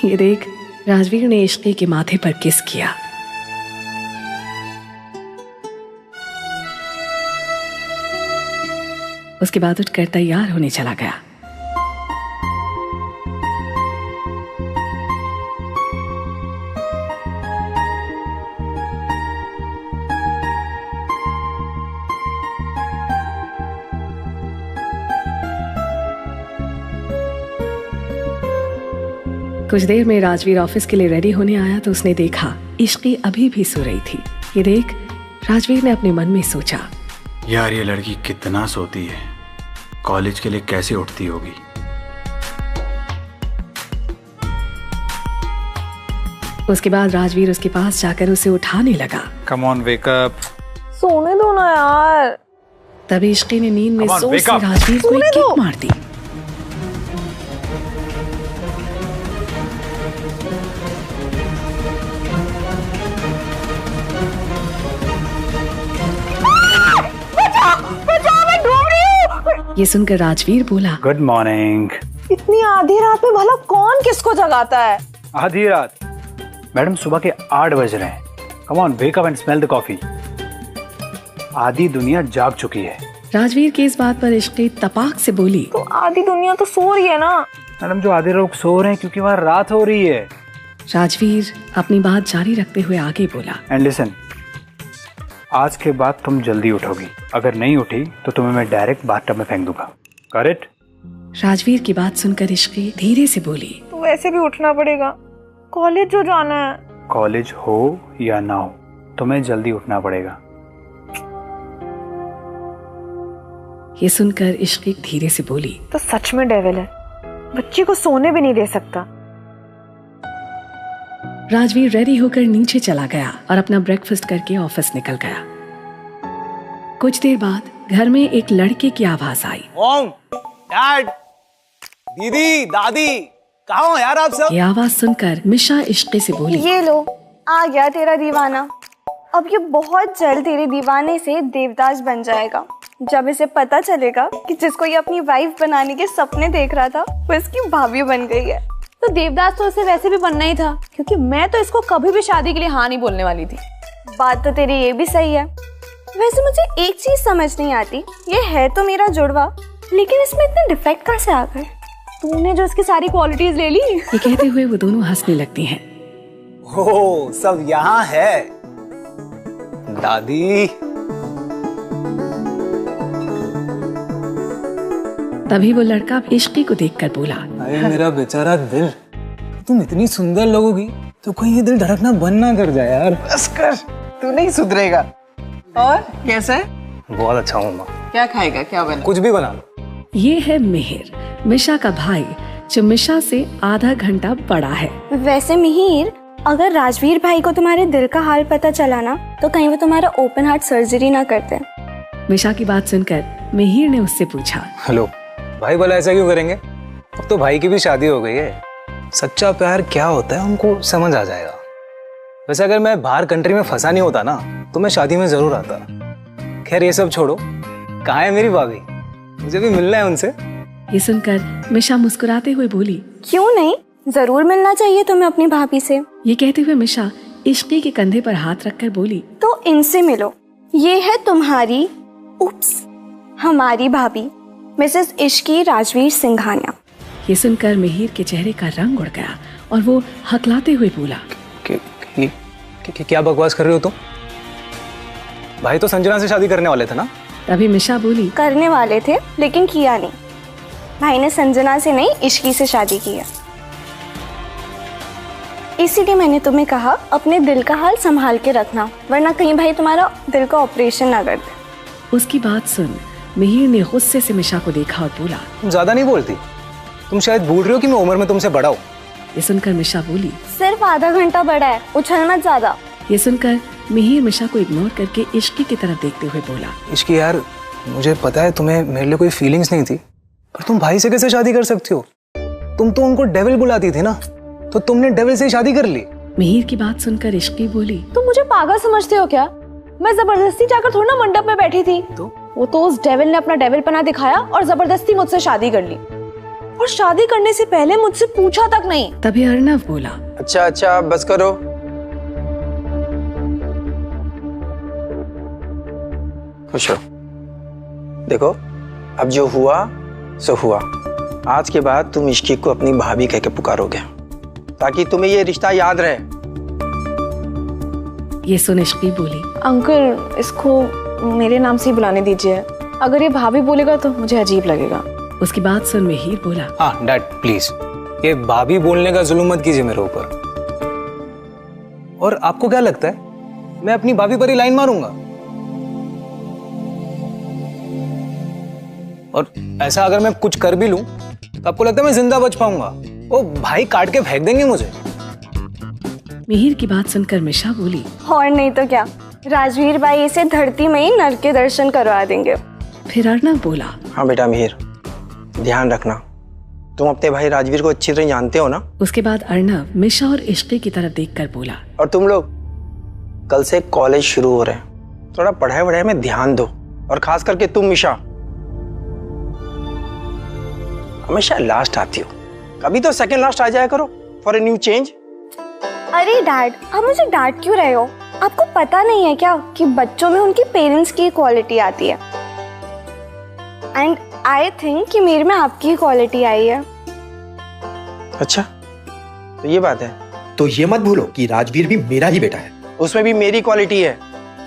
ये देख राजवीर ने इश्की के माथे पर किस किया। उसके बाद उठकर तैयार होने चला गया। कुछ देर में राजवीर ऑफिस के लिए रेडी होने आया तो उसने देखा इश्की अभी भी सो रही थी। ये देख राजवीर ने अपने मन में सोचा, यार ये लड़की कितना सोती है, कॉलेज के लिए कैसे उठती होगी। उसके बाद राजवीर उसके पास जाकर उसे उठाने लगा। Come on wake up. सोने दो ना यार। तभी इश्की ने नींद में Come on, जोर wake से up. राजवीर को एक किक मार दी। ये सुनकर राजवीर बोला, गुड मॉर्निंग। इतनी आधी रात में भला कौन किसको जगाता है? आधी रात? मैडम सुबह के 8 बज रहे हैं। Come on wake up and smell the coffee. आधी दुनिया जाग चुकी है। राजवीर की इस बात पर इश्की तपाक से बोली, तो आधी दुनिया तो सो रही है ना। मैडम जो आधे लोग सो रहे हैं क्योंकि वहाँ रात हो रही है। राजवीर अपनी बात जारी रखते हुए आगे बोला, एंड लिसन, आज के बाद तुम जल्दी उठोगी। अगर नहीं उठी तो तुम्हें मैं डायरेक्ट बाथटब में फेंक दूंगा। Got it? राजवीर की बात सुनकर इश्की धीरे से बोली, तो वैसे भी उठना पड़ेगा, कॉलेज जो जाना है। कॉलेज हो या ना हो तुम्हें जल्दी उठना पड़ेगा। ये सुनकर इश्की धीरे से बोली, तो सच में डेविल है, बच्ची को सोने भी नहीं दे सकता। राजवीर रेडी होकर नीचे चला गया और अपना ब्रेकफास्ट करके ऑफिस निकल गया। कुछ देर बाद घर में एक लड़के की आवाज आई। मॉम, डैड, दीदी, दादी, कहाँ हो यार आप सब? ये आवाज सुनकर मिशा इश्की से बोली, ये लो, आ गया तेरा दीवाना। अब ये बहुत जल्द तेरे दीवाने से देवदास बन जाएगा। जब इसे पता चलेगा कि जिसको ये अपनी वाइफ बनाने के सपने देख रहा था वो इसकी भाभी बन गई है। तो देवदास तो इसे वैसे भी बनना ही था, क्योंकि मैं तो इसको कभी भी शादी के लिए हाँ नहीं बोलने वाली थी। बात तो तेरी ये भी सही है। वैसे मुझे एक चीज समझ नहीं आती, ये है तो मेरा जुड़वा, लेकिन इसमें इतने डिफेक्ट कहाँ से आ गए? तूने जो इसकी सारी क्वालिटीज ले ली। ये कहते हुए वो दोनों हंसने लगती हैं। हो, सब यहाँ है। दादी, तभी वो लड़का इश्की को देखकर बोला, अरे मेरा बेचारा दिल, तुम इतनी सुंदर लगोगी तो कहीं ये दिल धड़कना बंद ना कर जाए यार। बस कर, तू नहीं सुधरेगा। और कैसा है? बहुत अच्छा हूँ माँ। क्या खाएगा, क्या बना? कुछ भी बना लो। ये है मिहिर, मिशा का भाई, जो मिशा से आधा घंटा बड़ा है। वैसे मिहिर, अगर राजवीर भाई को तुम्हारे दिल का हाल पता चला ना तो कहीं वो तुम्हारा ओपन हार्ट सर्जरी ना करते। मिशा की बात सुनकर मिहिर ने उससे पूछा, हेलो भाई, भला ऐसा क्यों करेंगे? अब तो भाई की भी शादी हो गई है। सच्चा प्यार क्या होता है हमको समझ आ जाएगा। वैसे अगर मैं बाहर कंट्री में फंसा नहीं होता ना तो मैं शादी में जरूर आता। खैर ये सब छोड़ो, कहाँ है मेरी भाभी? मुझे भी मिलना है उनसे। ये सुनकर मिशा मुस्कुराते हुए बोली, क्यों नहीं, जरूर मिलना चाहिए तुम्हें अपनी भाभी से। ये कहते हुए मिशा इश्की के कंधे पर हाथ रखकर बोली, तो इनसे मिलो, ये है तुम्हारी हमारी भाभी मिसेस इश्की राजवीर सिंघानिया। ये सुनकर मिहिर के चेहरे का रंग उड़ गया और वो हकलाते हुए बोला, क्या बकवास कर रहे हो तुम? भाई तो संजना से शादी करने वाले थे ना? तभी मिशा बोली, करने वाले थे लेकिन किया नहीं। भाई ने संजना से नहीं, इश्की से शादी की है। इसीलिए मैंने तुम्हें कहा अपने दिल का हाल संभाल के रखना, वरना कहीं भाई तुम्हारा दिल का ऑपरेशन ना कर दे। उसकी बात सुन मिहिर ने गुस्से से मिशा को देखा और बोला, तुम ज्यादा नहीं बोलती? तुम शायद भूल रहे हो कि मैं उम्र में तुमसे बड़ा हूँ। ये सुनकर मिशा बोली, सिर्फ आधा घंटा बड़ा है, उछल मत ज्यादा। ये सुनकर मिहिर मिशा को इग्नोर करके इश्की की तरफ देखते हुए बोला, इश्की यार, मुझे पता है तुम्हें मेरे लिए कोई फीलिंग्स नहीं थी, पर तुम भाई से कैसे शादी कर सकती हो? तुम तो उनको डेविल बुलाती थी ना, तो तुमने डेविल से शादी कर ली। मिहिर की बात सुनकर इश्की बोली, तुम मुझे पागल समझते हो क्या? मैं जबरदस्ती जाकर थोड़ा ना मंडप में बैठी थी। वो तो उस डेविल ने अपना डेविल पना दिखाया और जबरदस्ती मुझसे शादी कर ली, और शादी करने से पहले मुझसे पूछा तक नहीं। तभी अर्णव बोला, अच्छा बस करो। खुश हो। देखो अब जो हुआ सो हुआ। आज के बाद तुम इश्की को अपनी भाभी कह के पुकारोगे ताकि तुम्हें ये रिश्ता याद रहे। ये सुन इश्की बोली, अंकल इसको मेरे नाम से ही बुलाने दीजिए। अगर ये भाभी बोलेगा तो मुझे अजीब लगेगा। उसकी बात सुन मिहिर बोला, हाँ डैड प्लीज, ये भाभी बोलने का जुल्म मत कीजिए मेरे ऊपर। और आपको क्या लगता है मैं अपनी भाभी पर ही लाइन मारूंगा? और ऐसा अगर मैं कुछ कर भी लूं तो आपको लगता है मैं जिंदा बच पाऊंगा? वो भाई काट के फेंक देंगे मुझे। मिहिर की बात सुनकर मिशा बोली, और नहीं तो क्या, राजवीर भाई इसे धरती में ही नर के दर्शन करवा देंगे। फिर अर्णव बोला, हाँ बेटा मिहिर, ध्यान रखना, तुम अपने भाई राजवीर को अच्छी तरह जानते हो ना। उसके बाद अर्णव मिशा और इश्की की तरफ देखकर बोला, और तुम लोग कल से कॉलेज शुरू हो रहे हैं, थोड़ा पढ़ाई वढ़ाई में ध्यान दो। और खास करके तुम मिशा, हमेशा लास्ट आती हो, कभी तो सेकंड लास्ट आ जाया करो फॉर ए न्यू चेंज। अरे डैड, आप मुझे डांट क्यों रहे हो? आपको पता नहीं है क्या कि बच्चों में उनकी पेरेंट्स की क्वालिटी आती है? एंड आई थिंक कि मेरे में आपकी क्वालिटी आई है। अच्छा तो ये बात है। तो ये मत भूलो कि राजवीर भी मेरा ही बेटा है, उसमें भी मेरी क्वालिटी है।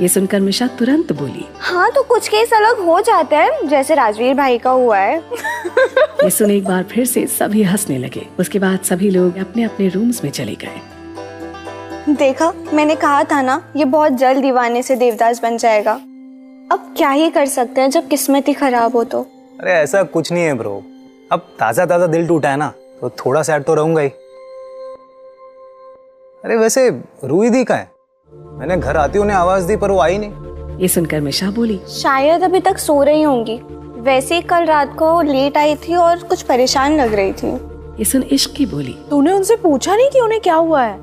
ये सुनकर मिशा तुरंत बोली, हाँ तो कुछ केस अलग हो जाते हैं, जैसे राजवीर भाई का हुआ है। ये सुन एक बार फिर से सभी हंसने लगे। उसके बाद सभी लोग अपने अपने रूम्स में चले गए। देखा, मैंने कहा था ना, ये बहुत जल्द दीवाने से देवदास बन जाएगा। अब क्या ही कर सकते हैं जब किस्मत ही खराब हो तो। अरे ऐसा कुछ नहीं है ब्रो, अब ताजा ताजा दिल टूटा है ना तो थोड़ा सैड तो रहूंगा ही। अरे वैसे रूही दी कहाँ है? मैंने घर आती उन्हें आवाज दी पर वो आई नहीं। ये सुनकर मिशा बोली, शायद अभी तक सो रही होंगी। वैसे ही कल रात को लेट आई थी और कुछ परेशान लग रही थी। ये सुन इश्की बोली, तूने उनसे पूछा नहीं कि उन्हें क्या हुआ है?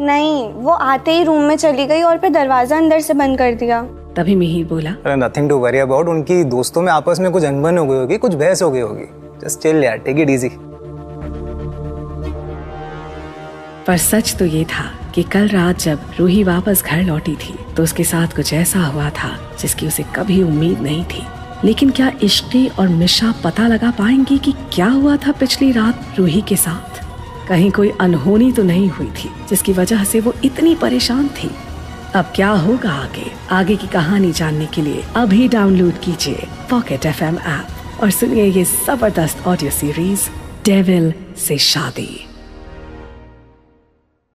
नहीं, वो आते ही रूम में चली गई और फिर दरवाजा अंदर से बंद कर दिया। तभी मिहिर बोला, अरे नथिंग टू वरी अबाउट, उनकी दोस्तों में आपस में कुछ अनबन हो गई होगी, कुछ बहस हो गई होगी। जस्ट चिल यार, टेक इट इजी। पर सच तो ये था कि कल रात जब रूही वापस घर लौटी थी तो उसके साथ कुछ ऐसा हुआ था जिसकी उसे कभी उम्मीद नहीं थी। लेकिन क्या इश्की और मिशा पता लगा पाएंगी कि क्या हुआ था पिछली रात रूही के साथ? कहीं कोई अनहोनी तो नहीं हुई थी जिसकी वजह से वो इतनी परेशान थी? अब क्या होगा आगे की कहानी जानने के लिए अभी डाउनलोड कीजिए पॉकेट FM ऐप और सुनिए ये जबरदस्त ऑडियो सीरीज डेविल से शादी।